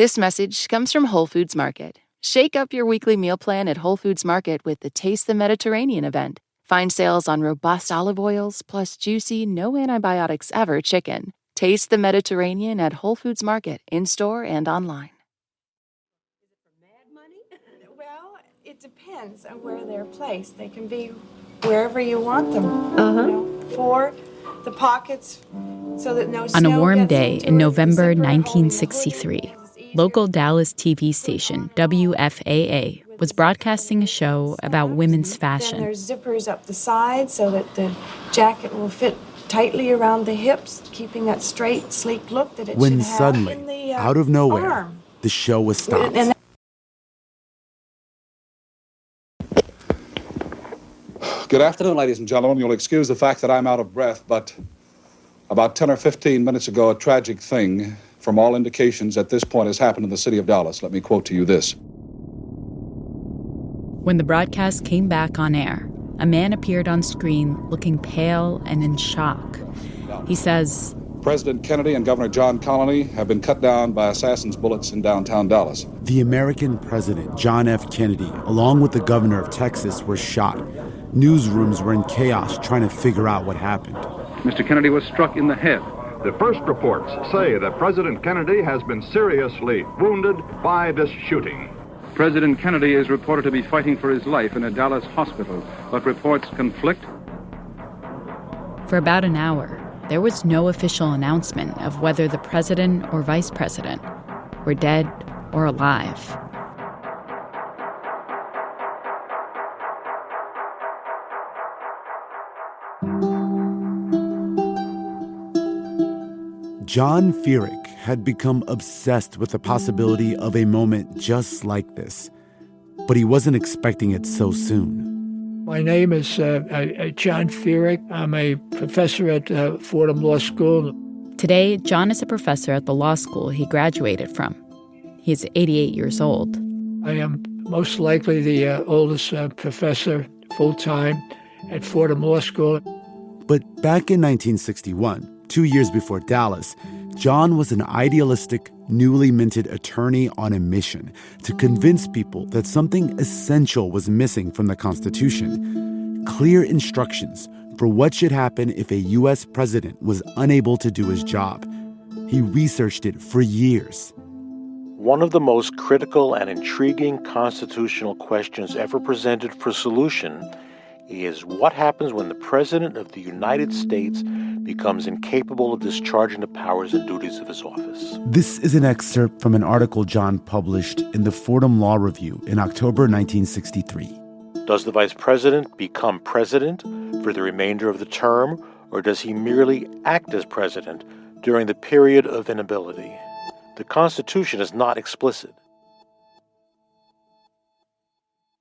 This message comes from Whole Foods Market. Shake up your weekly meal plan at Whole Foods Market with the Taste the Mediterranean event. Find sales on robust olive oils plus juicy, no antibiotics ever chicken. Taste the Mediterranean at Whole Foods Market, in-store and online. Is it for mad money? Well, it depends on where they're placed. They can be wherever you want them. For the pockets so that no snow On a warm gets day into in it, November the zipper holding the 1963, hoodie is easier. local Dallas TV station WFAA was broadcasting a show about women's Then fashion. there's zippers up the side so that the jacket will fit tightly around the hips, keeping that straight, sleek look that it When should have suddenly, in the out of nowhere, arm. the show was stopped. And Good afternoon, ladies and gentlemen. You'll excuse the fact that I'm out of breath, but about 10 or 15 minutes ago, a tragic thing, from all indications at this point, has happened in the city of Dallas. Let me quote to you this. When the broadcast came back on air, a man appeared on screen looking pale and in shock. He says, President Kennedy and Governor John Connally have been cut down by assassins' bullets in downtown Dallas. The American president, John F. Kennedy, along with the governor of Texas, were shot. Newsrooms were in chaos trying to figure out what happened. Mr. Kennedy was struck in the head. The first reports say that President Kennedy has been seriously wounded by this shooting. President Kennedy is reported to be fighting for his life in a Dallas hospital, but reports conflict. for about an hour, there was no official announcement of whether the president or vice president were dead or alive. John Feerick had become obsessed with the possibility of a moment just like this, but he wasn't expecting it so soon. My name is John Feerick. I'm a professor at Fordham Law School. Today, John is a professor at the law school he graduated from. He's 88 years old. I am most likely the oldest professor full-time at Fordham Law School. But back in 1961, 2 years before Dallas, John was an idealistic, newly minted attorney on a mission to convince people that something essential was missing from the Constitution: clear instructions for what should happen if a U.S. president was unable to do his job. He researched it for years. One of the most critical and intriguing constitutional questions ever presented for solution is what happens when the President of the United States becomes incapable of discharging the powers and duties of his office. This is an excerpt from an article John published in the Fordham Law Review in October 1963. Does the Vice President become president for the remainder of the term, or does he merely act as president during the period of inability? The Constitution is not explicit.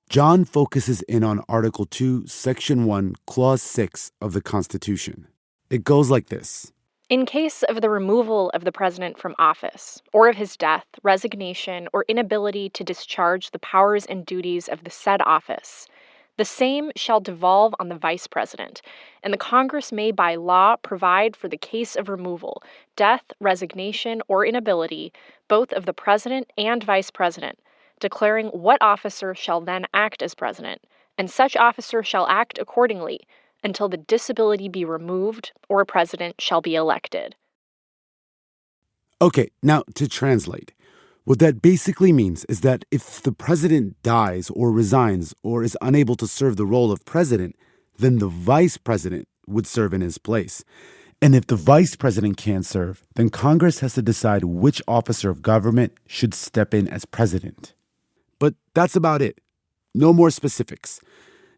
John focuses in on Article 2, Section 1, Clause 6 of the Constitution. It goes like this. In case of the removal of the president from office, or of his death, resignation, or inability to discharge the powers and duties of the said office, the same shall devolve on the vice president, and the Congress may by law provide for the case of removal, death, resignation, or inability, both of the president and vice president, declaring what officer shall then act as president, and such officer shall act accordingly until the disability be removed or a president shall be elected. Okay, now to translate. What that basically means is that if the president dies or resigns or is unable to serve the role of president, then the vice president would serve in his place. And if the vice president can't serve, then Congress has to decide which officer of government should step in as president. But that's about it. No more specifics.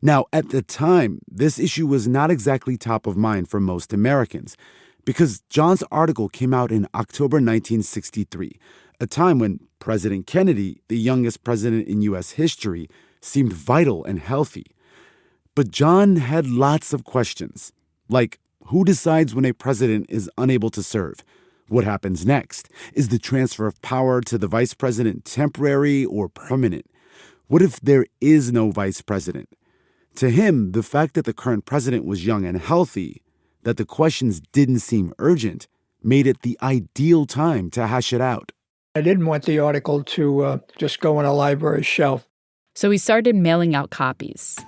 Now, at the time, this issue was not exactly top of mind for most Americans because John's article came out in October 1963, a time when President Kennedy, the youngest president in U.S. history, seemed vital and healthy. But John had lots of questions, like who decides when a president is unable to serve? What happens next? Is the transfer of power to the vice president temporary or permanent? What if there is no vice president? To him, the fact that the current president was young and healthy, that the questions didn't seem urgent, made it the ideal time to hash it out. I didn't want the article to just go on a library shelf. So he started mailing out copies.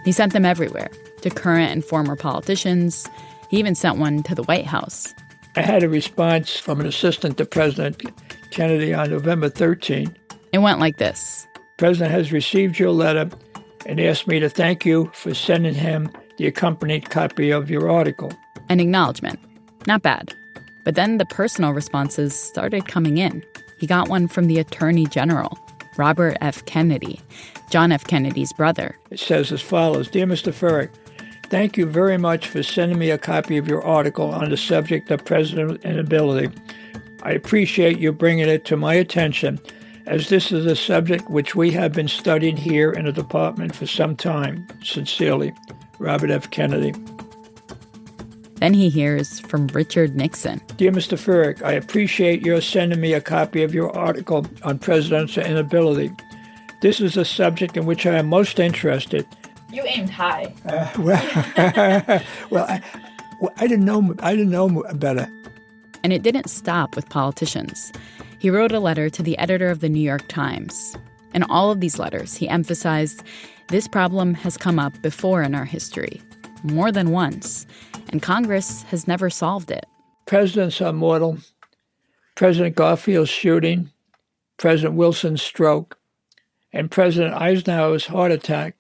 He sent them everywhere, to current and former politicians. He even sent one to the White House. I had a response from an assistant to President Kennedy on November 13. It went like this. President has received your letter and asked me to thank you for sending him the accompanied copy of your article. An acknowledgement. Not bad. But then the personal responses started coming in. He got one from the Attorney General, Robert F. Kennedy, John F. Kennedy's brother. It says as follows: Dear Mr. Feerick, thank you very much for sending me a copy of your article on the subject of president inability. I appreciate you bringing it to my attention, as this is a subject which we have been studying here in the department for some time. Sincerely, Robert F. Kennedy. Then he hears from Richard Nixon. Dear Mr. Feerick, I appreciate your sending me a copy of your article on presidential inability. This is a subject in which I am most interested. You aimed high. I didn't know better. And it didn't stop with politicians. He wrote a letter to the editor of the New York Times. In all of these letters, he emphasized this problem has come up before in our history, more than once, and Congress has never solved it. Presidents are mortal. President Garfield's shooting, President Wilson's stroke, and President Eisenhower's heart attack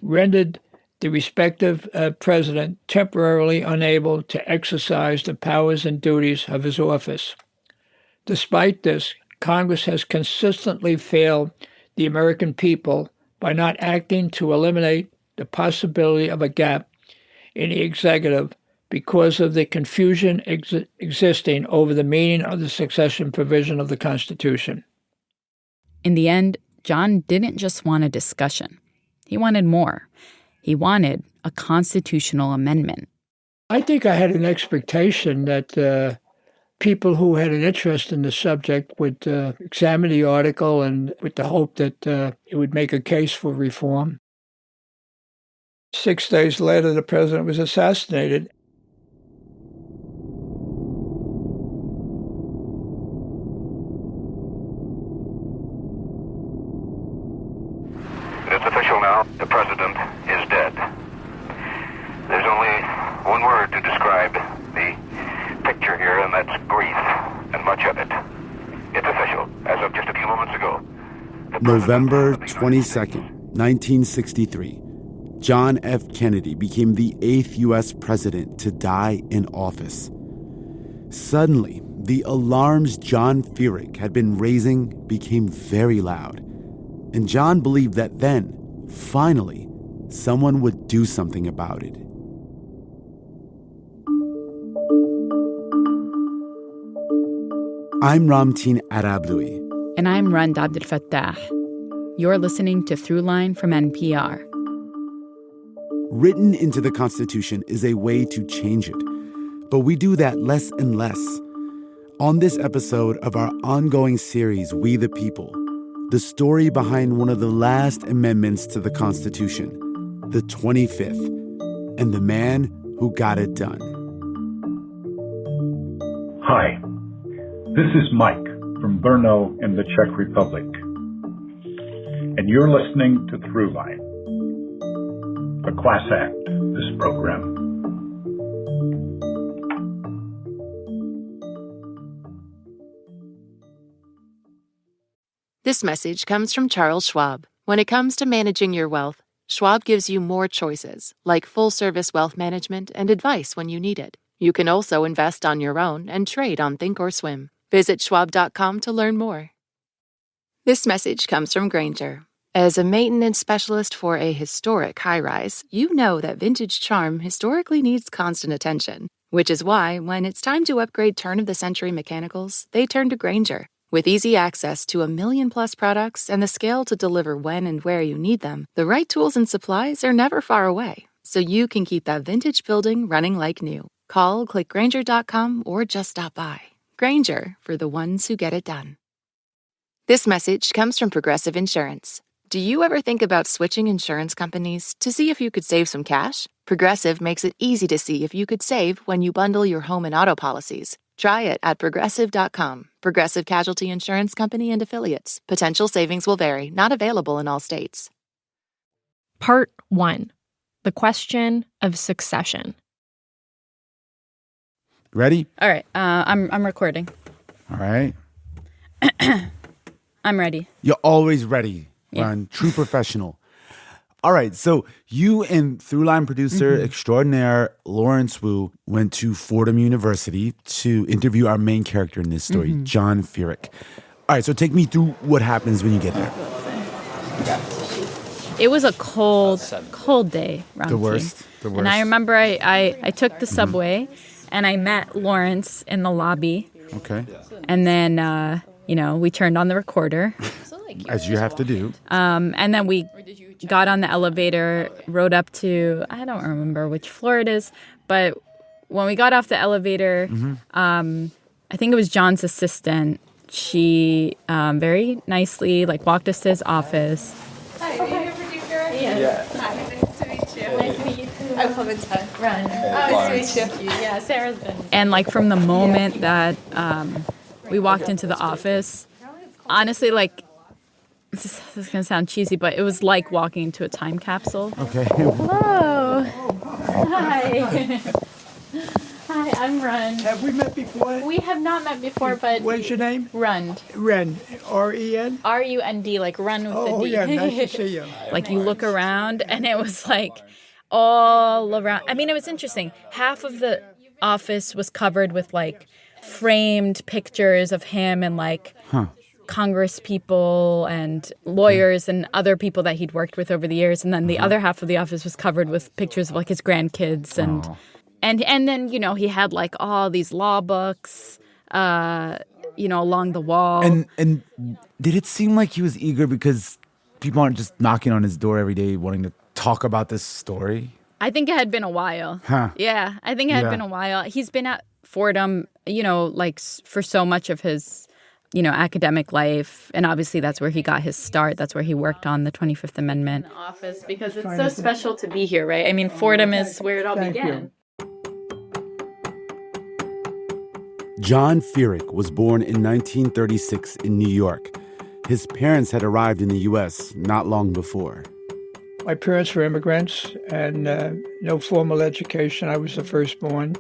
rendered the respective president temporarily unable to exercise the powers and duties of his office. Despite this, Congress has consistently failed the American people by not acting to eliminate the possibility of a gap in the executive because of the confusion existing over the meaning of the succession provision of the Constitution. In the end, John didn't just want a discussion. He wanted more. He wanted a constitutional amendment. I think I had an expectation that people who had an interest in the subject would examine the article and with the hope that it would make a case for reform. 6 days later, the president was assassinated. It's official now. The president is dead. There's only one word to describe the picture here, and that's grief, and much of it. It's official, as of just a few moments ago. November 22nd, 1963. John F. Kennedy became the 8th U.S. president to die in office. Suddenly, the alarms John Feerick had been raising became very loud. And John believed that then, finally, someone would do something about it. I'm Ramtin Arablouei. And I'm Rand Abdel Fattah. You're listening to Throughline from NPR. Written into the Constitution is a way to change it, but we do that less and less. On this episode of our ongoing series, We the People, the story behind one of the last amendments to the Constitution, the 25th, and the man who got it done. Hi, this is Mike from Brno in the Czech Republic, and you're listening to Throughline, a class act, this program. This message comes from Charles Schwab. When it comes to managing your wealth, Schwab gives you more choices, like full-service wealth management and advice when you need it. You can also invest on your own and trade on Thinkorswim. Visit schwab.com to learn more. This message comes from Grainger. As a maintenance specialist for a historic high-rise, you know that vintage charm historically needs constant attention, which is why, when it's time to upgrade turn-of-the-century mechanicals, they turn to Grainger. With easy access to 1 million-plus products and the scale to deliver when and where you need them, the right tools and supplies are never far away, so you can keep that vintage building running like new. Call, click Grainger.com, or just stop by. Grainger, for the ones who get it done. This message comes from Progressive Insurance. Do you ever think about switching insurance companies to see if you could save some cash? Progressive makes it easy to see if you could save when you bundle your home and auto policies. Try it at Progressive.com. Progressive Casualty Insurance Company and Affiliates. Potential savings will vary. Not available in all states. Part 1. The question of succession. Ready? All right. I'm recording. All right. I'm ready. You're always ready, Yeah. Ron. True professional. All right. So you and Throughline producer extraordinaire Lawrence Wu went to Fordham University to interview our main character in this story, John Feerick. All right. So take me through what happens when you get there. It was a cold day around The here. worst. And I remember I took the subway and I met Lawrence in the lobby. Okay. And then, we turned on the recorder. As you have to do. And then we got on the elevator, rode up to, I don't remember which floor it is, but when we got off the elevator, I think it was John's assistant. She very nicely walked us to his office. Hi, are you your producer? Yeah. Hi, nice to meet you. Nice to meet you too. I'm Clementine. Run. Nice to meet you. Yeah, Sarah's been. And from the moment that we walked into the office, honestly, this is going to sound cheesy, but it was like walking into a time capsule. Okay. Hello. Hi. Hi, I'm Run. Have we met before? We have not met before, but... What's your name? Run. Ren. R-E-N? R-U-N-D, run with the D. Yeah, nice to see you. You look around, and it was all around. I mean, it was interesting. Half of the office was covered with framed pictures of him and Congress people and lawyers and other people that he'd worked with over the years. And then the other half of the office was covered with pictures of his grandkids. And then, he had all these law books, along the wall. And did it seem like he was eager because people aren't just knocking on his door every day wanting to talk about this story? I think it had been a while. Huh. Yeah, I think it had been a while. He's been at Fordham, for so much of his, academic life. And obviously that's where he got his start. That's where he worked on the 25th Amendment. Office, because it's so special to be here, right? I mean, Fordham is where it all began. John Feerick was born in 1936 in New York. His parents had arrived in the U.S. not long before. My parents were immigrants and no formal education. I was the firstborn.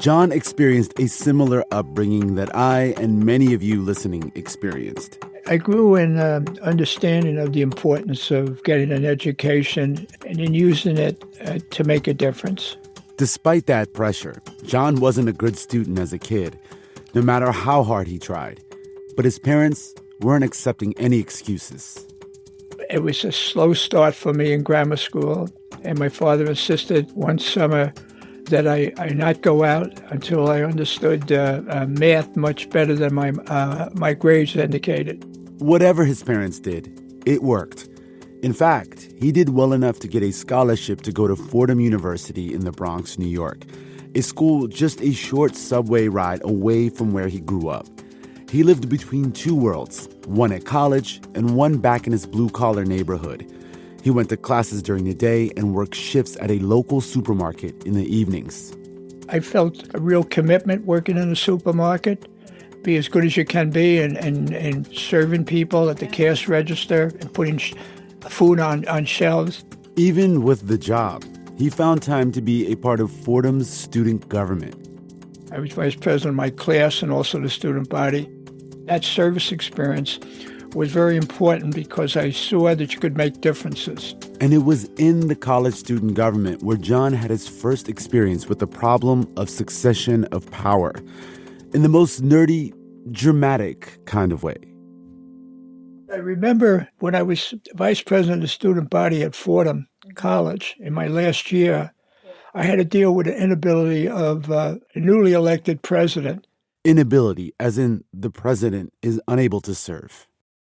John experienced a similar upbringing that I and many of you listening experienced. I grew in understanding of the importance of getting an education and in using it to make a difference. Despite that pressure, John wasn't a good student as a kid, no matter how hard he tried. But his parents weren't accepting any excuses. It was a slow start for me in grammar school, and my father insisted one summer that I not go out until I understood math much better than my grades indicated. Whatever his parents did, it worked. In fact, he did well enough to get a scholarship to go to Fordham University in the Bronx, New York, a school just a short subway ride away from where he grew up. He lived between two worlds, one at college and one back in his blue-collar neighborhood. He went to classes during the day and worked shifts at a local supermarket in the evenings. I felt a real commitment working in a supermarket, be as good as you can be and serving people at the cash register and putting food on shelves. Even with the job, he found time to be a part of Fordham's student government. I was vice president of my class and also the student body. That service experience was very important because I saw that you could make differences. And it was in the college student government where John had his first experience with the problem of succession of power, in the most nerdy, dramatic kind of way. I remember when I was vice president of the student body at Fordham College in my last year, I had to deal with the inability of a newly elected president. Inability, as in the president is unable to serve.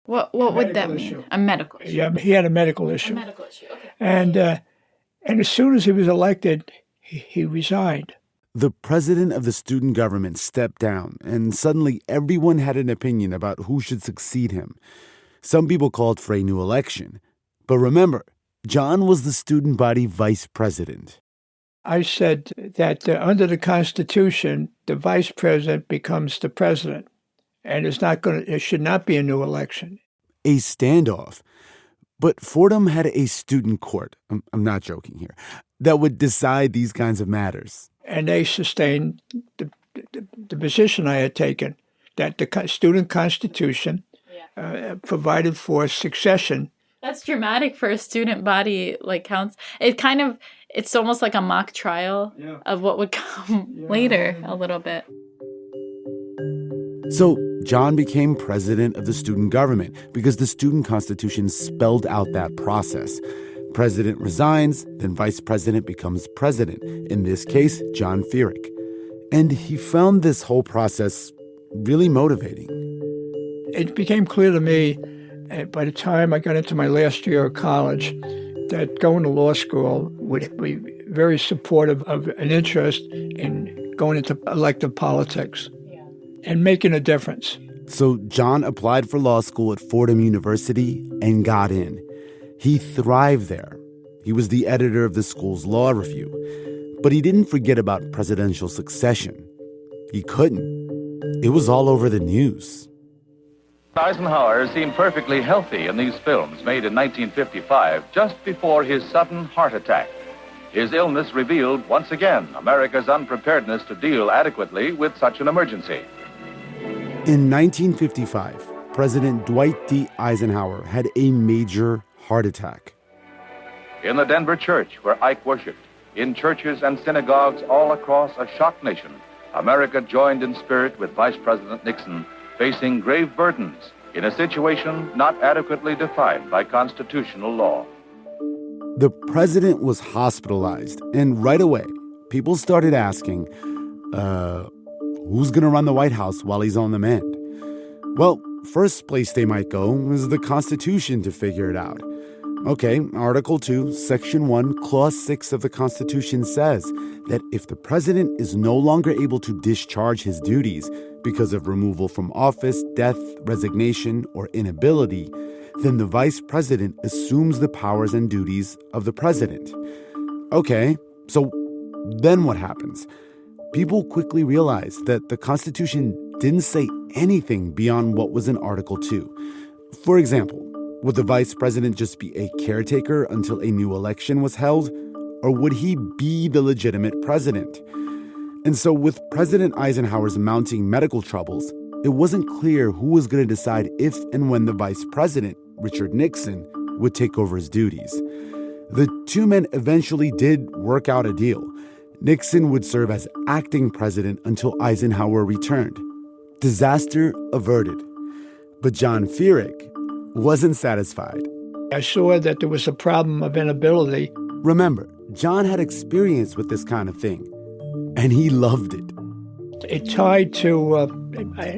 What would that mean? A medical issue? Yeah, he had a medical issue. A medical issue, okay. And as soon as he was elected, he resigned. The president of the student government stepped down, and suddenly everyone had an opinion about who should succeed him. Some people called for a new election. But remember, John was the student body vice president. I said that under the Constitution, the vice president becomes the president, and it should not be a new election. A standoff. But Fordham had a student court, I'm not joking here, that would decide these kinds of matters. And they sustained the position I had taken, that the student constitution provided for succession. That's dramatic for a student body like counts. It's almost like a mock trial of what would come later a little bit. So John became president of the student government because the student constitution spelled out that process. President resigns, then vice president becomes president, in this case, John Feerick. And he found this whole process really motivating. It became clear to me by the time I got into my last year of college that going to law school would be very supportive of an interest in going into elective politics and making a difference. So John applied for law school at Fordham University and got in. He thrived there. He was the editor of the school's law review. But he didn't forget about presidential succession. He couldn't. It was all over the news. Eisenhower seemed perfectly healthy in these films made in 1955, just before his sudden heart attack. His illness revealed once again America's unpreparedness to deal adequately with such an emergency. In 1955, President Dwight D. Eisenhower had a major heart attack. In the Denver church where Ike worshiped, in churches and synagogues all across a shocked nation, America joined in spirit with Vice President Nixon, facing grave burdens in a situation not adequately defined by constitutional law. The president was hospitalized, and right away, people started asking, who's going to run the White House while he's on the mend? Well, first place they might go is the Constitution to figure it out. Okay, Article 2, Section 1, Clause 6 of the Constitution says that if the president is no longer able to discharge his duties because of removal from office, death, resignation, or inability, then the vice president assumes the powers and duties of the president. Okay, so then what happens? People quickly realized that the Constitution didn't say anything beyond what was in Article 2. For example, would the vice president just be a caretaker until a new election was held? Or would he be the legitimate president? And so with President Eisenhower's mounting medical troubles, it wasn't clear who was going to decide if and when the vice president, Richard Nixon, would take over his duties. The two men eventually did work out a deal. Nixon would serve as acting president until Eisenhower returned. Disaster averted. But John Feerick wasn't satisfied. I saw that there was a problem of inability. Remember, John had experience with this kind of thing, and he loved it. It tied to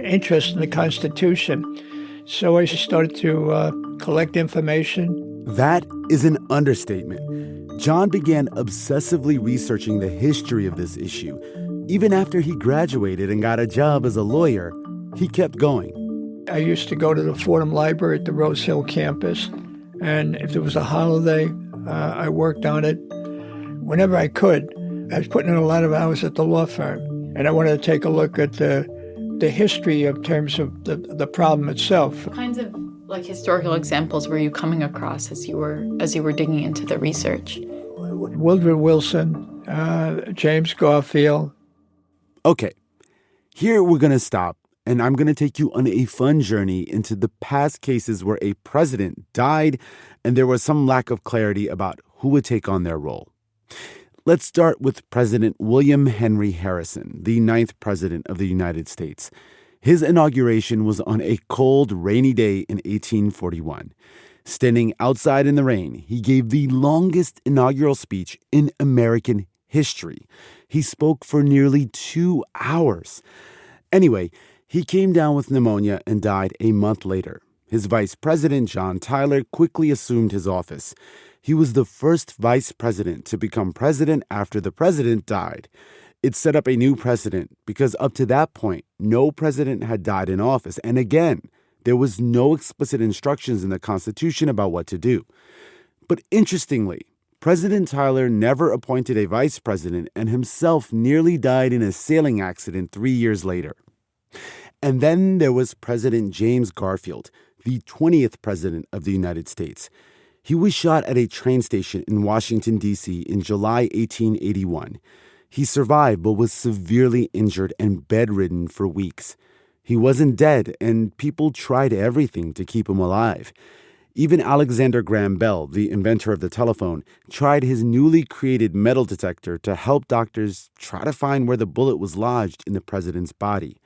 interest in the Constitution, so I started to collect information. That is an understatement. John began obsessively researching the history of this issue. Even after he graduated and got a job as a lawyer, he kept going. I used to go to the Fordham Library at the Rose Hill campus, and if there was a holiday, I worked on it. Whenever I could, I was putting in a lot of hours at the law firm, and I wanted to take a look at the history in terms of the problem itself. What kinds of historical examples were you coming across as you were digging into the research? Woodrow Wilson, James Garfield. Okay, here we're going to stop, and I'm going to take you on a fun journey into the past cases where a president died and there was some lack of clarity about who would take on their role. Let's start with President William Henry Harrison, the 9th president of the United States. His inauguration was on a cold, rainy day in 1841. Standing outside in the rain, he gave the longest inaugural speech in American history. He spoke for nearly 2 hours. Anyway, he came down with pneumonia and died a month later. His vice president, John Tyler, quickly assumed his office. He was the first vice president to become president after the president died. It set up a new precedent because up to that point, no president had died in office. And again, there was no explicit instructions in the Constitution about what to do. But interestingly, President Tyler never appointed a vice president and himself nearly died in a sailing accident 3 years later. And then there was President James Garfield, the 20th president of the United States. He was shot at a train station in Washington, D.C. in July 1881. He survived but was severely injured and bedridden for weeks. He wasn't dead, and people tried everything to keep him alive. Even Alexander Graham Bell, the inventor of the telephone, tried his newly created metal detector to help doctors try to find where the bullet was lodged in the president's body.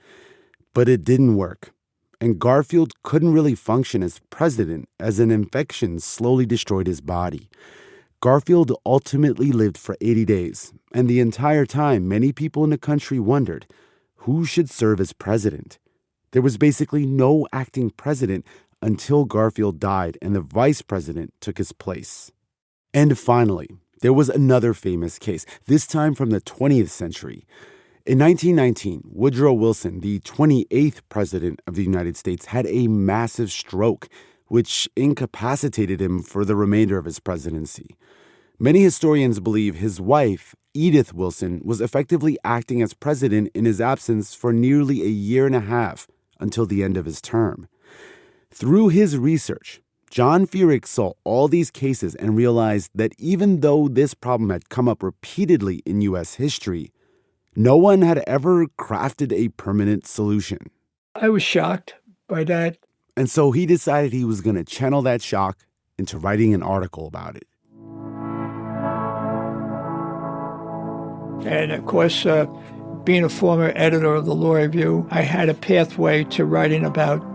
But it didn't work, and Garfield couldn't really function as president as an infection slowly destroyed his body. Garfield ultimately lived for 80 days, and the entire time many people in the country wondered who should serve as president. There was basically no acting president until Garfield died and the vice president took his place. And finally, there was another famous case, this time from the 20th century. In 1919, Woodrow Wilson, the 28th president of the United States, had a massive stroke, which incapacitated him for the remainder of his presidency. Many historians believe his wife, Edith Wilson, was effectively acting as president in his absence for nearly a year and a half until the end of his term. Through his research, John Feerick saw all these cases and realized that even though this problem had come up repeatedly in U.S. history, no one had ever crafted a permanent solution. I was shocked by that. And so he decided he was going to channel that shock into writing an article about it. And of course, being a former editor of the Law Review, I had a pathway to writing about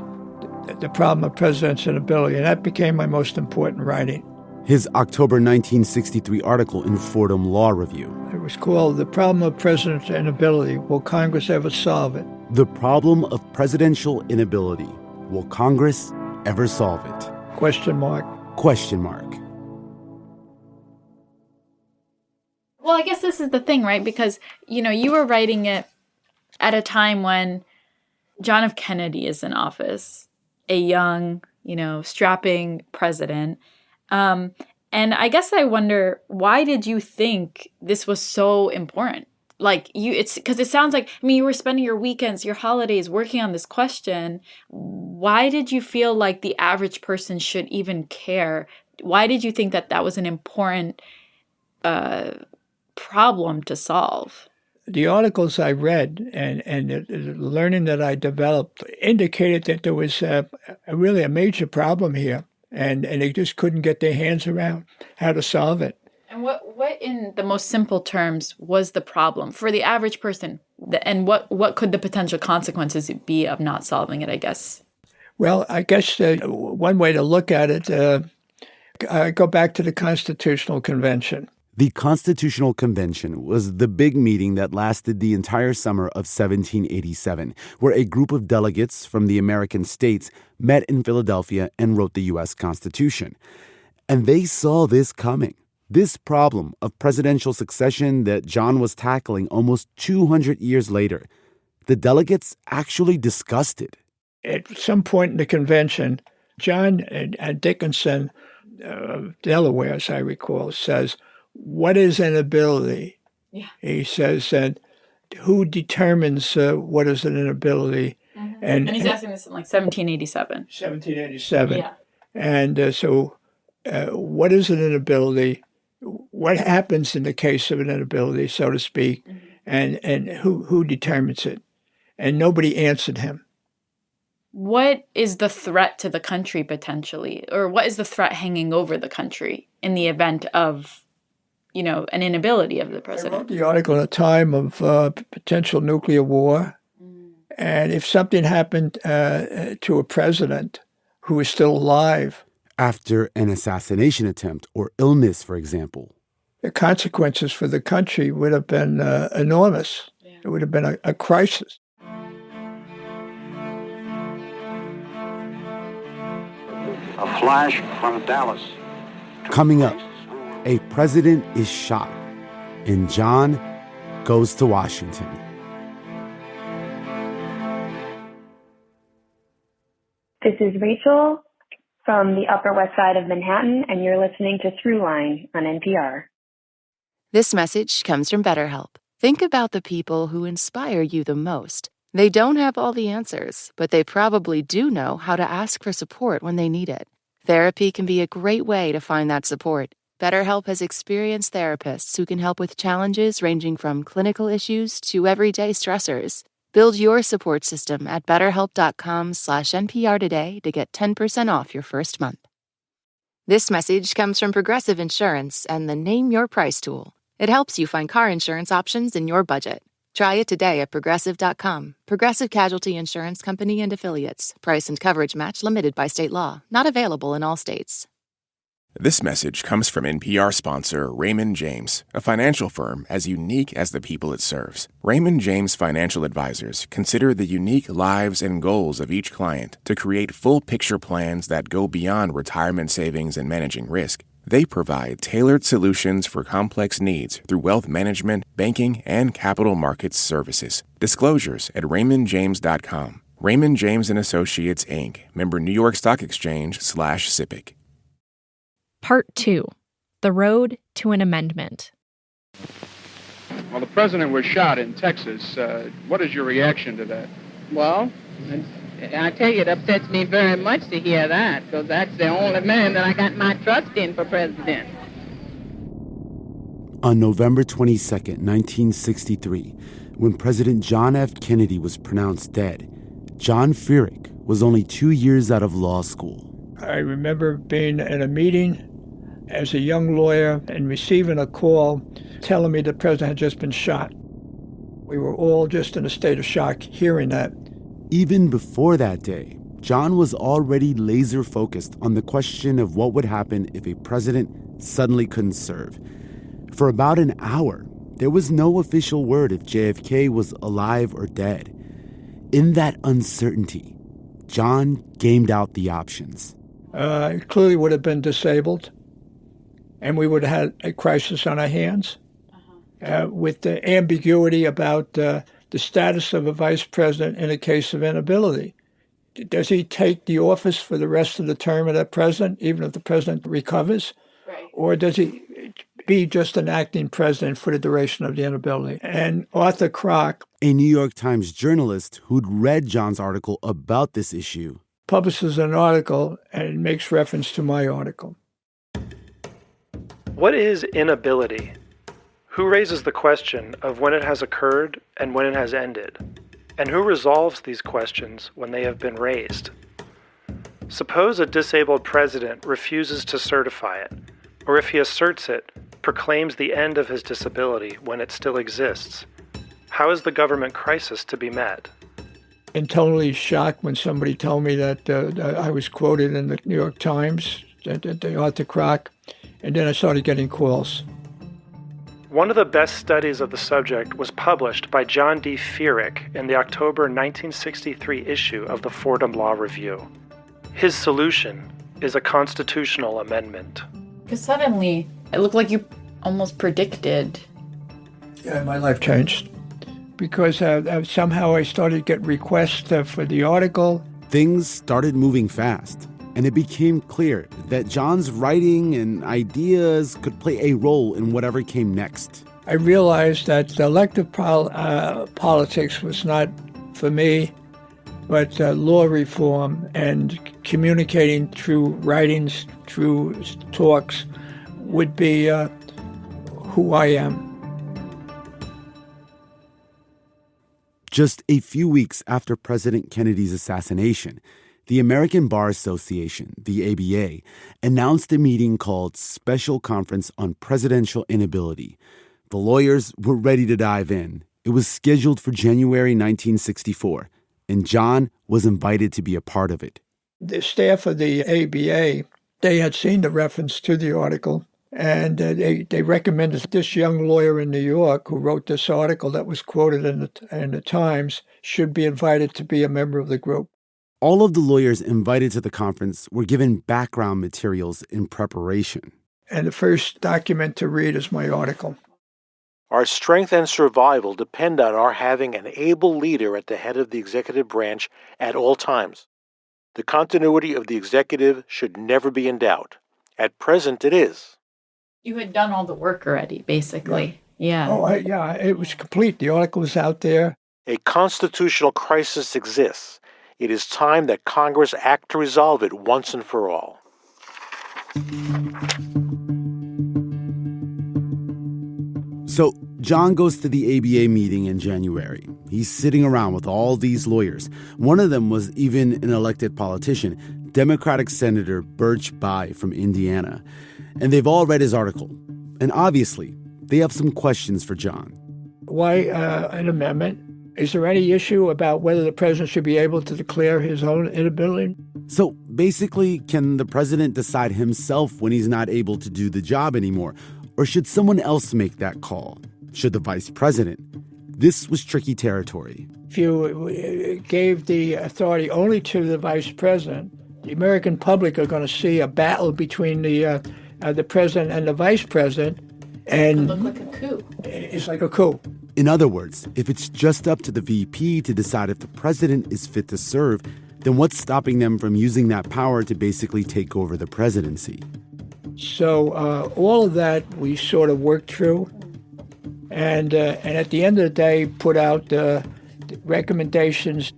the problem of president's inability, and that became my most important writing. His October 1963 article in Fordham Law Review. It was called The Problem of President's Inability. Will Congress ever solve it? The Problem of Presidential Inability. Will Congress ever solve it? Question mark. Question mark. Well, I guess this is the thing, right? Because, you were writing it at a time when John F. Kennedy is in office, a young, strapping president. And I guess I wonder, why did you think this was so important? It's because it sounds like, you were spending your weekends, your holidays working on this question. Why did you feel like the average person should even care? Why did you think that that was an important problem to solve? The articles I read and the learning that I developed indicated that there was really a major problem here, and they just couldn't get their hands around how to solve it. And what in the most simple terms was the problem for the average person? And what could the potential consequences be of not solving it, I guess? Well, I guess one way to look at it, I go back to the Constitutional Convention. The Constitutional Convention was the big meeting that lasted the entire summer of 1787, where a group of delegates from the American states met in Philadelphia and wrote the U.S. Constitution. And they saw this coming, this problem of presidential succession that John was tackling almost 200 years later. The delegates actually discussed it. At some point in the convention, John Dickinson of Delaware, as I recall, says, "What is an ability?" Yeah. He says, and who determines what is an inability? Mm-hmm. And he's asking this in 1787. 1787. Yeah. And so what is an inability? What happens in the case of an inability, so to speak? Mm-hmm. And who determines it? And nobody answered him. What is the threat to the country potentially? Or what is the threat hanging over the country in the event of an inability of the president? I wrote the article at a time of potential nuclear war. Mm. And if something happened to a president who is still alive, after an assassination attempt or illness, for example, the consequences for the country would have been enormous. Yeah. It would have been a crisis. A flash from Dallas. Coming up, a president is shot, and John goes to Washington. This is Rachel. from the Upper West Side of Manhattan, and you're listening to Throughline on NPR. This message comes from BetterHelp. Think about the people who inspire you the most. They don't have all the answers, but they probably do know how to ask for support when they need it. Therapy can be a great way to find that support. BetterHelp has experienced therapists who can help with challenges ranging from clinical issues to everyday stressors. Build your support system at betterhelp.com/NPR today to get 10% off your first month. This message comes from Progressive Insurance and the Name Your Price tool. It helps you find car insurance options in your budget. Try it today at Progressive.com. Progressive Casualty Insurance Company and Affiliates. Price and coverage match limited by state law. Not available in all states. This message comes from NPR sponsor Raymond James, a financial firm as unique as the people it serves. Raymond James Financial Advisors consider the unique lives and goals of each client to create full-picture plans that go beyond retirement savings and managing risk. They provide tailored solutions for complex needs through wealth management, banking, and capital markets services. Disclosures at raymondjames.com. Raymond James & Associates, Inc., member New York Stock Exchange /SIPC. Part 2. The Road to an Amendment. Well, the president was shot in Texas. What is your reaction to that? Well, I tell you, it upsets me very much to hear that, because that's the only man that I got my trust in for president. On November 22nd, 1963, when President John F. Kennedy was pronounced dead, John Feerick was only 2 years out of law school. I remember being in a meeting as a young lawyer and receiving a call telling me the president had just been shot. We were all just in a state of shock hearing that. Even before that day, John was already laser-focused on the question of what would happen if a president suddenly couldn't serve. For about an hour, there was no official word if JFK was alive or dead. In that uncertainty, John gamed out the options. It clearly would have been disabled, and we would have had a crisis on our hands with the ambiguity about the status of a vice president in a case of inability. Does he take the office for the rest of the term of that president, even if the president recovers? Right. Or does he be just an acting president for the duration of the inability? And Arthur Kroc, a New York Times journalist who'd read John's article about this issue, publishes an article and makes reference to my article. What is inability? Who raises the question of when it has occurred and when it has ended? And who resolves these questions when they have been raised? Suppose a disabled president refuses to certify it, or if he asserts it, proclaims the end of his disability when it still exists. How is the government crisis to be met? And totally shocked when somebody told me that I was quoted in the New York Times, the Arthur Kroc, and then I started getting calls. One of the best studies of the subject was published by John D. Feerick in the October 1963 issue of the Fordham Law Review. His solution is a constitutional amendment. Because suddenly, it looked like you almost predicted. Yeah, my life changed. Because somehow I started to get requests for the article. Things started moving fast, and it became clear that John's writing and ideas could play a role in whatever came next. I realized that elective politics was not for me, but law reform and communicating through writings, through talks, would be who I am. Just a few weeks after President Kennedy's assassination, the American Bar Association, the ABA, announced a meeting called Special Conference on Presidential Inability. The lawyers were ready to dive in. It was scheduled for January 1964, and John was invited to be a part of it. The staff of the ABA, they had seen the reference to the article, and they recommended this young lawyer in New York who wrote this article that was quoted in the Times should be invited to be a member of the group. All of the lawyers invited to the conference were given background materials in preparation. And the first document to read is my article. Our strength and survival depend on our having an able leader at the head of the executive branch at all times. The continuity of the executive should never be in doubt. At present, it is. You had done all the work already, basically. Yeah. Oh, it was complete. The article was out there. A constitutional crisis exists. It is time that Congress act to resolve it once and for all. So John goes to the ABA meeting in January. He's sitting around with all these lawyers. One of them was even an elected politician, Democratic Senator Birch Bayh from Indiana. And they've all read his article. And obviously, they have some questions for John. Why an amendment? Is there any issue about whether the president should be able to declare his own inability? So basically, can the president decide himself when he's not able to do the job anymore? Or should someone else make that call? Should the vice president? This was tricky territory. If you gave the authority only to the vice president, the American public are going to see a battle between the president and the vice president. And it would look like a coup. It's like a coup. In other words, if it's just up to the VP to decide if the president is fit to serve, then what's stopping them from using that power to basically take over the presidency? So all of that we sort of worked through, and at the end of the day, put out the recommendations.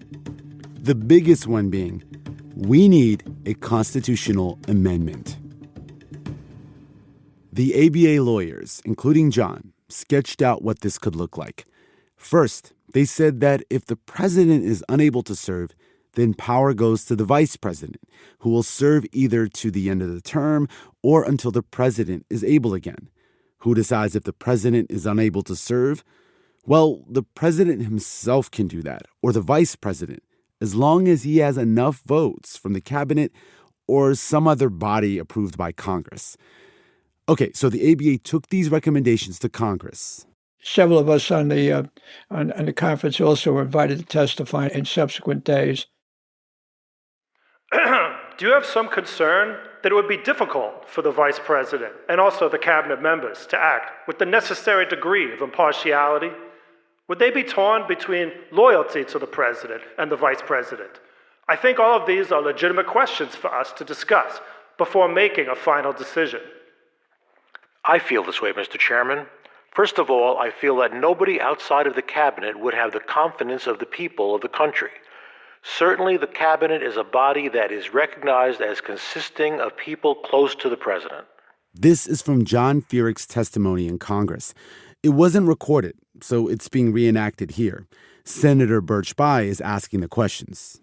The biggest one being, we need a constitutional amendment. The ABA lawyers, including John, sketched out what this could look like. First, they said that if the president is unable to serve, then power goes to the vice president, who will serve either to the end of the term or until the president is able again. Who decides if the president is unable to serve? Well, the president himself can do that, or the vice president, as long as he has enough votes from the cabinet or some other body approved by Congress. Okay, so the ABA took these recommendations to Congress. Several of us on the conference also were invited to testify in subsequent days. Do you have some concern that it would be difficult for the vice president and also the cabinet members to act with the necessary degree of impartiality? Would they be torn between loyalty to the president and the vice president? I think all of these are legitimate questions for us to discuss before making a final decision. I feel this way, Mr. Chairman. First of all, I feel that nobody outside of the cabinet would have the confidence of the people of the country. Certainly, the cabinet is a body that is recognized as consisting of people close to the president. This is from John Feerick's testimony in Congress. It wasn't recorded, so it's being reenacted here. Senator Birch Bayh is asking the questions.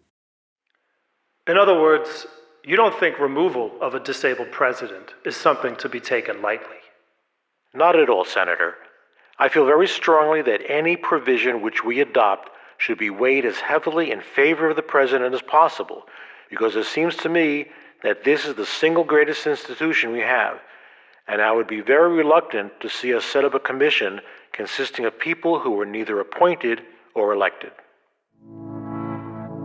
In other words, you don't think removal of a disabled president is something to be taken lightly? Not at all, Senator. I feel very strongly that any provision which we adopt should be weighed as heavily in favor of the president as possible, because it seems to me that this is the single greatest institution we have, and I would be very reluctant to see us set up a commission consisting of people who were neither appointed or elected.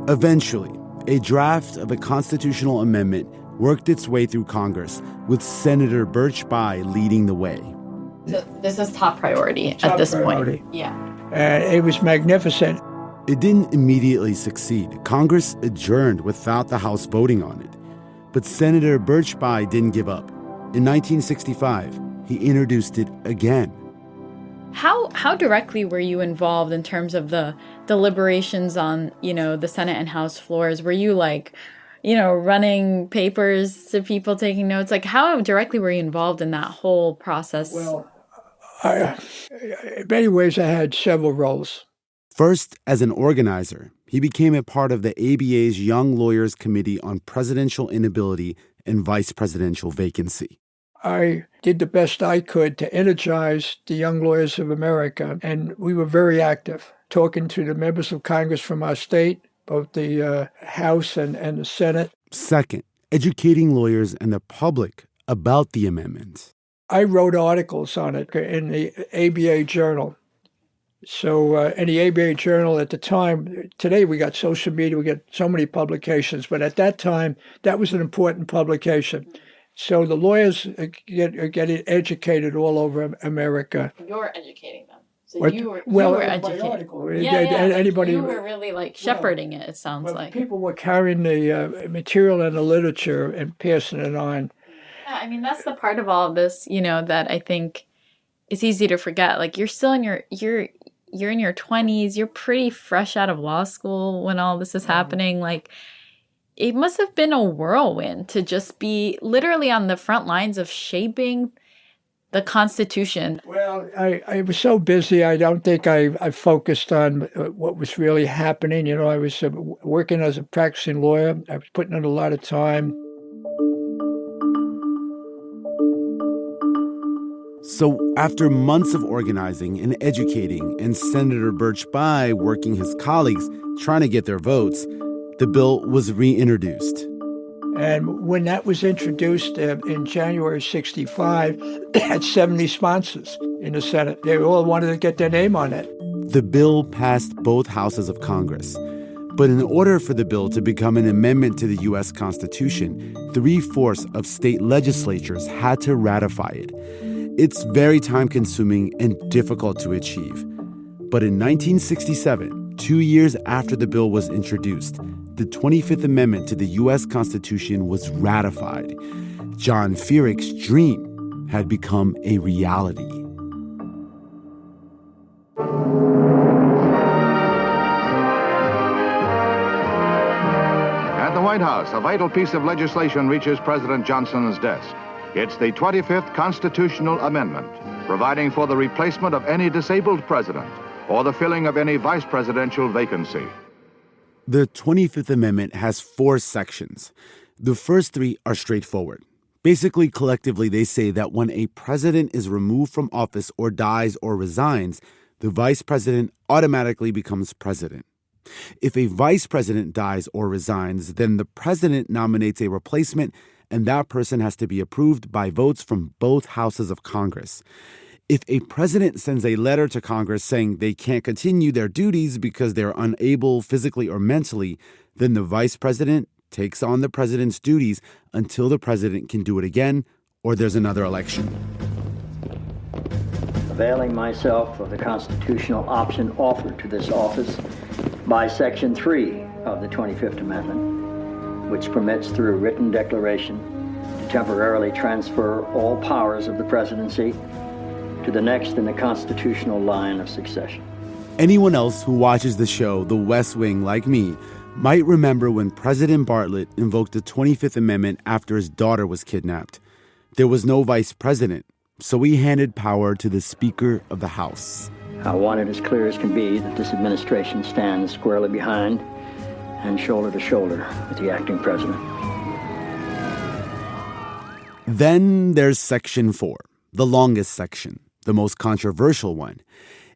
Eventually, a draft of a constitutional amendment worked its way through Congress, with Senator Birch Bayh leading the way. So this is top priority at this point. Yeah. It was magnificent. It didn't immediately succeed. Congress adjourned without the House voting on it. But Senator Birch Bayh didn't give up. In 1965, he introduced it again. How directly were you involved in terms of the deliberations on, the Senate and House floors? Were you running papers to people, taking notes? How directly were you involved in that whole process? Well, in many ways, I had several roles. First, as an organizer, he became a part of the ABA's Young Lawyers Committee on Presidential Inability and Vice Presidential Vacancy. I did the best I could to energize the Young Lawyers of America, and we were very active, talking to the members of Congress from our state, both the House and the Senate. Second, educating lawyers and the public about the amendment. I wrote articles on it in the ABA Journal. So in the ABA Journal at the time, today we got social media, we get so many publications, but at that time, that was an important publication. So the lawyers are getting educated all over America. You're educating them. So you were educated. Anybody, you were really like shepherding it sounds like. People were carrying the material and the literature and passing it on. Yeah, I mean, that's the part of all of this, that I think is easy to forget. Like, you're still in you're in your 20s, you're pretty fresh out of law school when all this is happening. Like, it must have been a whirlwind to just be literally on the front lines of shaping the Constitution. Well, I was so busy, I don't think I focused on what was really happening. I was working as a practicing lawyer. I was putting in a lot of time. So after months of organizing and educating and Senator Birch Bayh working his colleagues trying to get their votes, the bill was reintroduced. And when that was introduced in January 65, it had 70 sponsors in the Senate. They all wanted to get their name on it. The bill passed both houses of Congress. But in order for the bill to become an amendment to the U.S. Constitution, 3/4 of state legislatures had to ratify it. It's very time-consuming and difficult to achieve. But in 1967, 2 years after the bill was introduced, the 25th Amendment to the U.S. Constitution was ratified. John Feerick's dream had become a reality. At the White House, a vital piece of legislation reaches President Johnson's desk. It's the 25th Constitutional Amendment, providing for the replacement of any disabled president or the filling of any vice presidential vacancy. The 25th Amendment has 4 sections. The first 3 are straightforward. Basically, collectively, they say that when a president is removed from office or dies or resigns, the vice president automatically becomes president. If a vice president dies or resigns, then the president nominates a replacement, and that person has to be approved by votes from both houses of Congress. If a president sends a letter to Congress saying they can't continue their duties because they're unable physically or mentally, then the vice president takes on the president's duties until the president can do it again or there's another election. Availing myself of the constitutional option offered to this office by Section 3 of the 25th Amendment, which permits through written declaration to temporarily transfer all powers of the presidency to the next in the constitutional line of succession. Anyone else who watches the show The West Wing, like me, might remember when President Bartlett invoked the 25th Amendment after his daughter was kidnapped. There was no vice president, so he handed power to the Speaker of the House. I want it as clear as can be that this administration stands squarely behind and shoulder to shoulder with the acting president. Then there's Section 4, the longest section, the most controversial one.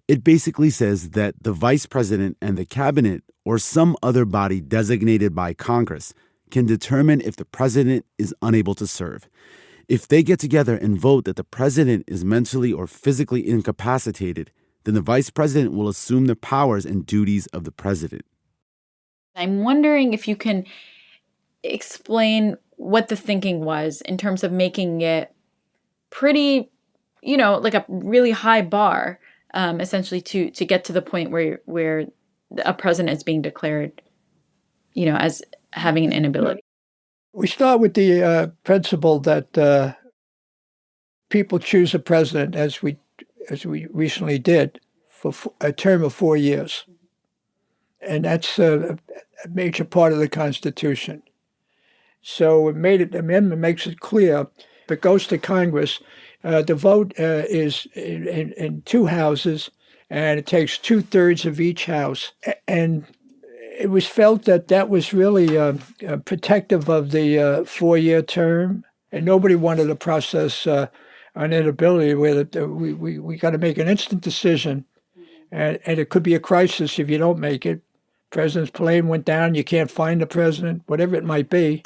It basically says that the vice president and the cabinet or some other body designated by Congress can determine if the president is unable to serve. If they get together and vote that the president is mentally or physically incapacitated, then the vice president will assume the powers and duties of the president. I'm wondering if you can explain what the thinking was in terms of making it pretty, like a really high bar, essentially to get to the point where a president is being declared, as having an inability. We start with the principle that people choose a president, as we recently did, for a term of 4 years. And that's a major part of the Constitution. So the amendment makes it clear, if it goes to Congress, the vote is in 2 houses, and it takes 2/3 of each house. And it was felt that was really protective of the 4-year term, and nobody wanted a process on inability where we got to make an instant decision, and it could be a crisis if you don't make it. President's plane went down, you can't find the president, whatever it might be.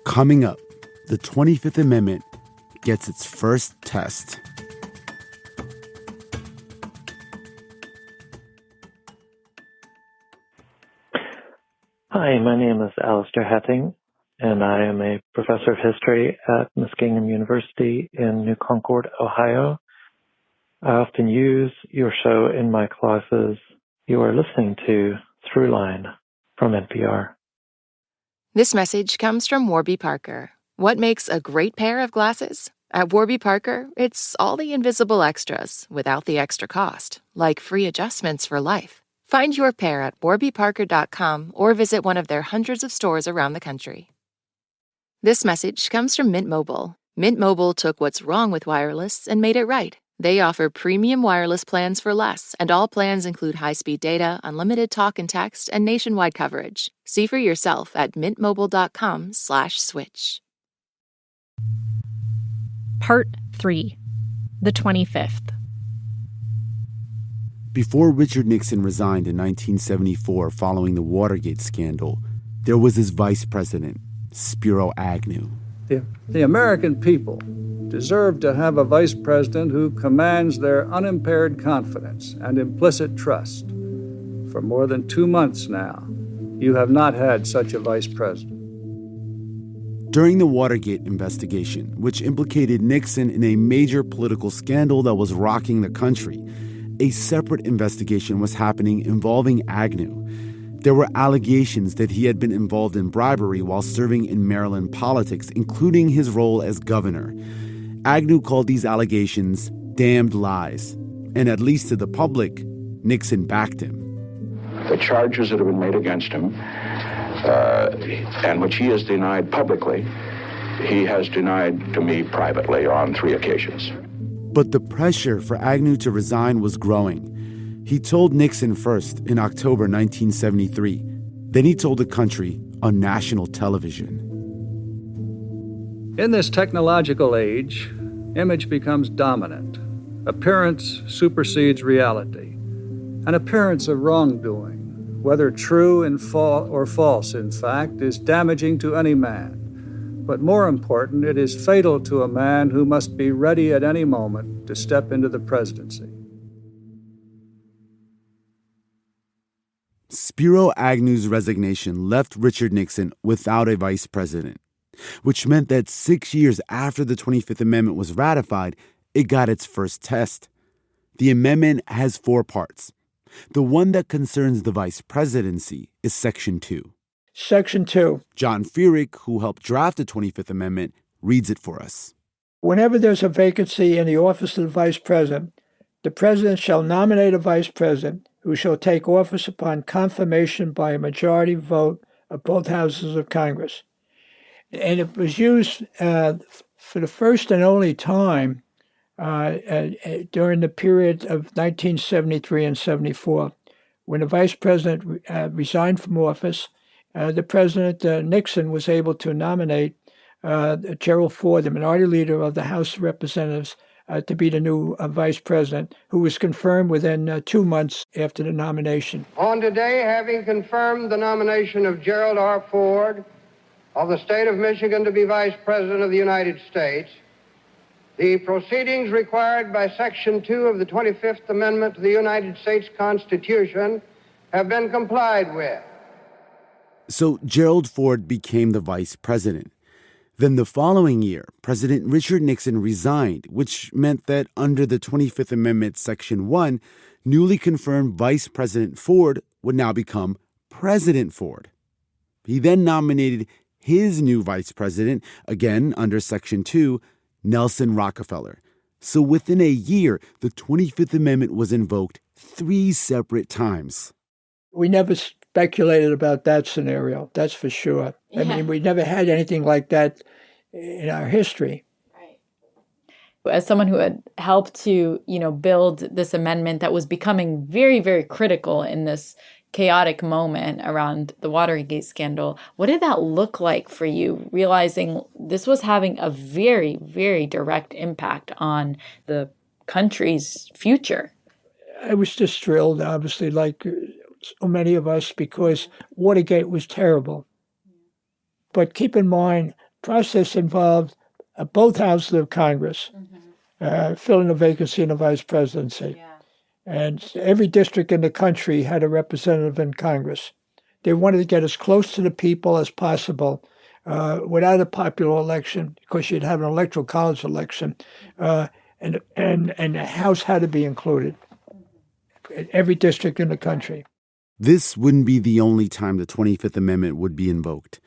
Coming up, the 25th Amendment gets its first test. Hi, my name is Alistair Hetting, and I am a professor of history at Muskingum University in New Concord, Ohio. I often use your show in my classes. You are listening to Throughline from NPR. This message comes from Warby Parker. What makes a great pair of glasses? At Warby Parker, it's all the invisible extras without the extra cost, like free adjustments for life. Find your pair at warbyparker.com or visit one of their hundreds of stores around the country. This message comes from Mint Mobile. Mint Mobile took what's wrong with wireless and made it right. They offer premium wireless plans for less, and all plans include high-speed data, unlimited talk and text, and nationwide coverage. See for yourself at mintmobile.com/switch. Part 3. The 25th. Before Richard Nixon resigned in 1974 following the Watergate scandal, there was his vice president, Spiro Agnew. The American people deserve to have a vice president who commands their unimpaired confidence and implicit trust. For more than 2 months now, you have not had such a vice president. During the Watergate investigation, which implicated Nixon in a major political scandal that was rocking the country, a separate investigation was happening involving Agnew. There were allegations that he had been involved in bribery while serving in Maryland politics, including his role as governor. Agnew called these allegations damned lies, and at least to the public, Nixon backed him. The charges that have been made against him, and which he has denied publicly, he has denied to me privately on 3 occasions. But the pressure for Agnew to resign was growing. He told Nixon first in October 1973. Then he told the country on national television. In this technological age, image becomes dominant. Appearance supersedes reality. An appearance of wrongdoing, whether true or false, in fact, is damaging to any man. But more important, it is fatal to a man who must be ready at any moment to step into the presidency. Spiro Agnew's resignation left Richard Nixon without a vice president, which meant that 6 years after the 25th Amendment was ratified, it got its first test. The amendment has 4 parts. The one that concerns the vice presidency is Section 2. Section 2. John Feerick, who helped draft the 25th Amendment, reads it for us. Whenever there's a vacancy in the office of the vice president, the president shall nominate a vice president who shall take office upon confirmation by a majority vote of both houses of Congress. And it was used for the first and only time during the period of 1973 and 74, when the vice president resigned from office. The President Nixon was able to nominate Gerald Ford, the minority leader of the House of Representatives, to be the new vice president, who was confirmed within 2 months after the nomination. On today, having confirmed the nomination of Gerald R. Ford of the state of Michigan to be vice president of the United States, the proceedings required by Section 2 of the 25th Amendment to the United States Constitution have been complied with. So Gerald Ford became the vice president. Then the following year, President Richard Nixon resigned, which meant that under the 25th Amendment, Section 1, newly confirmed Vice President Ford would now become President Ford. He then nominated his new vice president, again under Section 2, Nelson Rockefeller. So within a year, the 25th Amendment was invoked 3 separate times. We never speculated about that scenario, that's for sure. Yeah. I mean, we never had anything like that in our history. Right. As someone who had helped to, build this amendment that was becoming very, very critical in this chaotic moment around the Watergate scandal, what did that look like for you, realizing this was having a very, very direct impact on the country's future? I was just thrilled, obviously, like so many of us, because Watergate was terrible. But keep in mind, process involved both houses of Congress filling a vacancy in the vice presidency. Yeah. And every district in the country had a representative in Congress. They wanted to get as close to the people as possible without a popular election, because you'd have an electoral college election, and the House had to be included in every district in the country. This wouldn't be the only time the 25th Amendment would be invoked.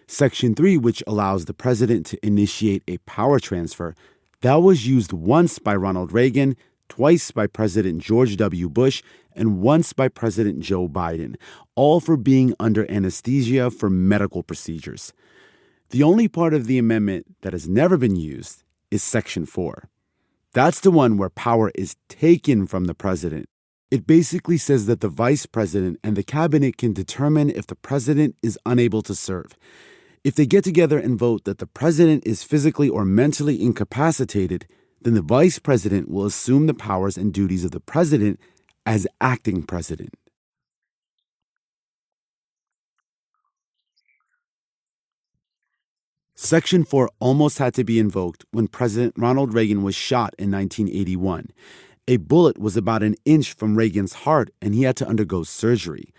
Section 3, which allows the president to initiate a power transfer, that was used once by Ronald Reagan, twice by President George W. Bush, and once by President Joe Biden, all for being under anesthesia for medical procedures. The only part of the amendment that has never been used is Section 4. That's the one where power is taken from the president. It basically says that the vice president and the cabinet can determine if the president is unable to serve. If they get together and vote that the president is physically or mentally incapacitated, then the vice president will assume the powers and duties of the president as acting president. Section 4 almost had to be invoked when President Ronald Reagan was shot in 1981. A bullet was about an inch from Reagan's heart, and he had to undergo surgery.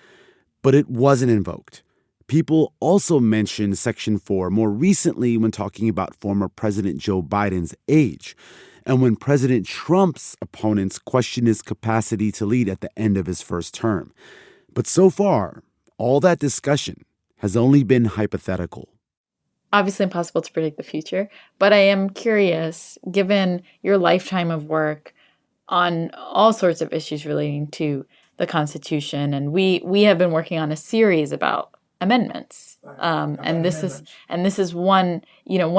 But it wasn't invoked. People also mentioned Section 4 more recently when talking about former President Joe Biden's age, and when President Trump's opponents questioned his capacity to lead at the end of his first term. But so far, all that discussion has only been hypothetical. Obviously impossible to predict the future, but I am curious, given your lifetime of work on all sorts of issues relating to the Constitution, and we have been working on a series about amendments, and this is one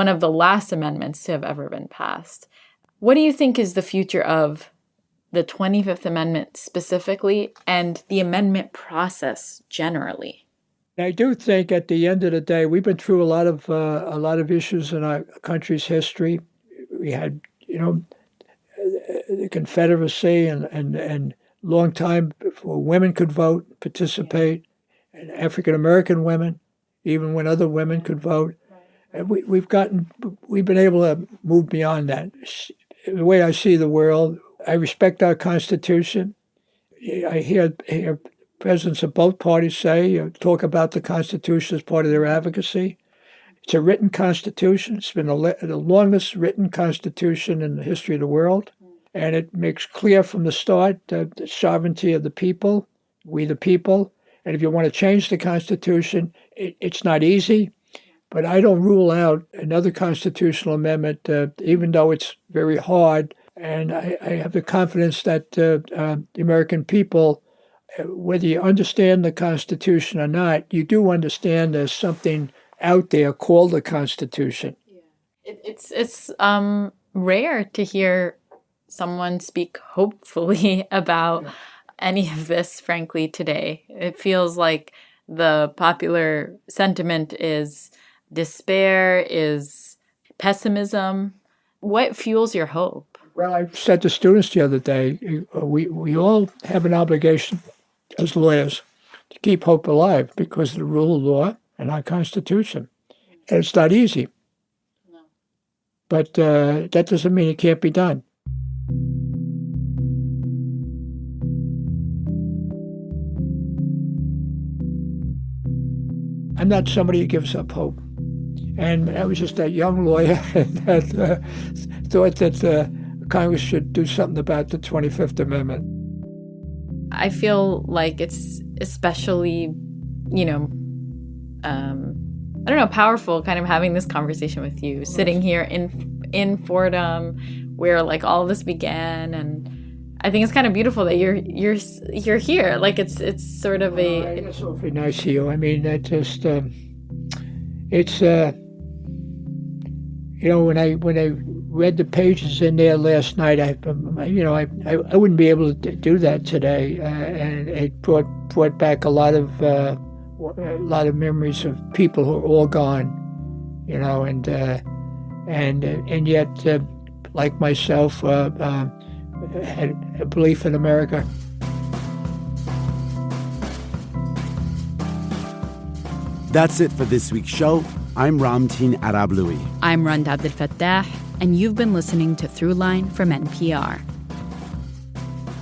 of the last amendments to have ever been passed. What do you think is the future of the 25th Amendment specifically, and the amendment process generally? I do think at the end of the day, we've been through a lot of issues in our country's history. We had, the Confederacy and long time before women could vote, participate, and African American women, even when other women could vote. And we've been able to move beyond that. The way I see the world, I respect our Constitution. I hear presidents of both parties talk about the Constitution as part of their advocacy. It's a written Constitution. It's been the longest written Constitution in the history of the world. And it makes clear from the start the sovereignty of the people, we the people. And if you want to change the Constitution, it's not easy. But I don't rule out another constitutional amendment, even though it's very hard. And I have the confidence that the American people, whether you understand the Constitution or not, you do understand there's something out there called the Constitution. It's rare to hear someone speak hopefully about any of this, frankly, today. It feels like the popular sentiment is despair, is pessimism. What fuels your hope? Well, I said to students the other day, we all have an obligation as lawyers to keep hope alive because of the rule of law and our Constitution. And it's not easy. No. But that doesn't mean it can't be done. I'm not somebody who gives up hope. And I was just that young lawyer that thought that Congress should do something about the 25th Amendment. I feel like it's especially, powerful kind of having this conversation with you, sitting here in Fordham where like all this began. And I think it's kind of beautiful that you're here. Like it's sort of it's awfully nice of you. I mean, that just it's when I read the pages in there last night, I wouldn't be able to do that today, and it brought back a lot of memories of people who are all gone, and yet, like myself, had a belief in America. That's it for this week's show. I'm Ramtin Arablouei. I'm Rand Abdel Fattah, and you've been listening to Throughline from NPR.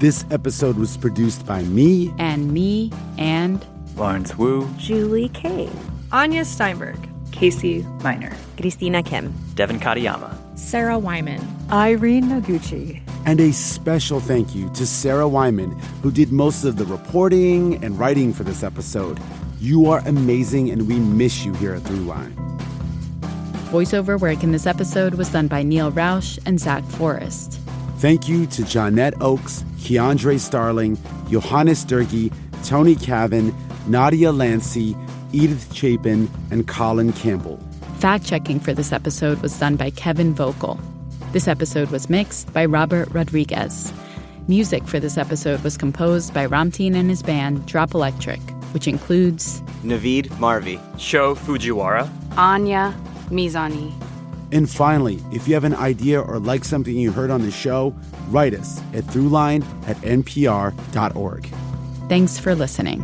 This episode was produced by me. And me, and... Lawrence Wu. Julie Kane. Anya Steinberg. Casey Miner, Christina Kim, Devin Katayama, Sarah Wyman, Irene Noguchi. And a special thank you to Sarah Wyman, who did most of the reporting and writing for this episode. You are amazing, and we miss you here at Throughline. Voiceover work in this episode was done by Neil Rausch and Zach Forrest. Thank you to Jonette Oakes, Keandre Starling, Johannes Durkee, Tony Cavan, Nadia Lancey, Edith Chapin, and Colin Campbell. Fact-checking for this episode was done by Kevin Vogel. This episode was mixed by Robert Rodriguez. Music for this episode was composed by Ramteen and his band Drop Electric, which includes Naveed Marvi, Sho Fujiwara, Anya Mizani. And finally, if you have an idea or like something you heard on the show, write us at throughline@npr.org. Thanks for listening.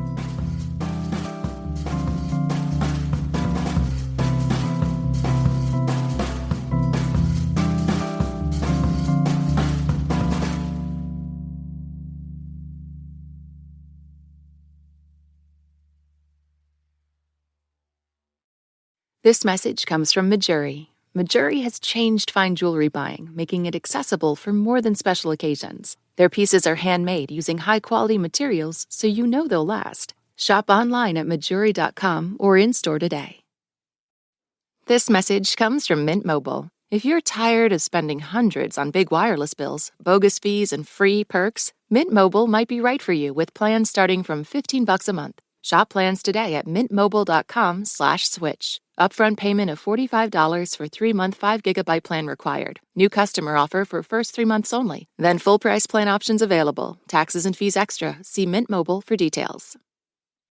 This message comes from Majuri. Majuri has changed fine jewelry buying, making it accessible for more than special occasions. Their pieces are handmade using high-quality materials, so you know they'll last. Shop online at majuri.com or in-store today. This message comes from Mint Mobile. If you're tired of spending hundreds on big wireless bills, bogus fees, and free perks, Mint Mobile might be right for you with plans starting from $15 a month. Shop plans today at mintmobile.com/switch. Upfront payment of $45 for 3-month 5 GB plan required. New customer offer for first 3 months only. Then full price plan options available. Taxes and fees extra. See Mint Mobile for details.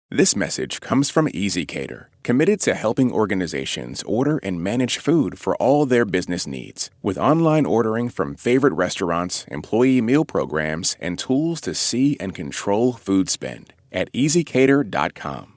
This message comes from EasyCater, committed to helping organizations order and manage food for all their business needs. With online ordering from favorite restaurants, employee meal programs, and tools to see and control food spend. At easycater.com.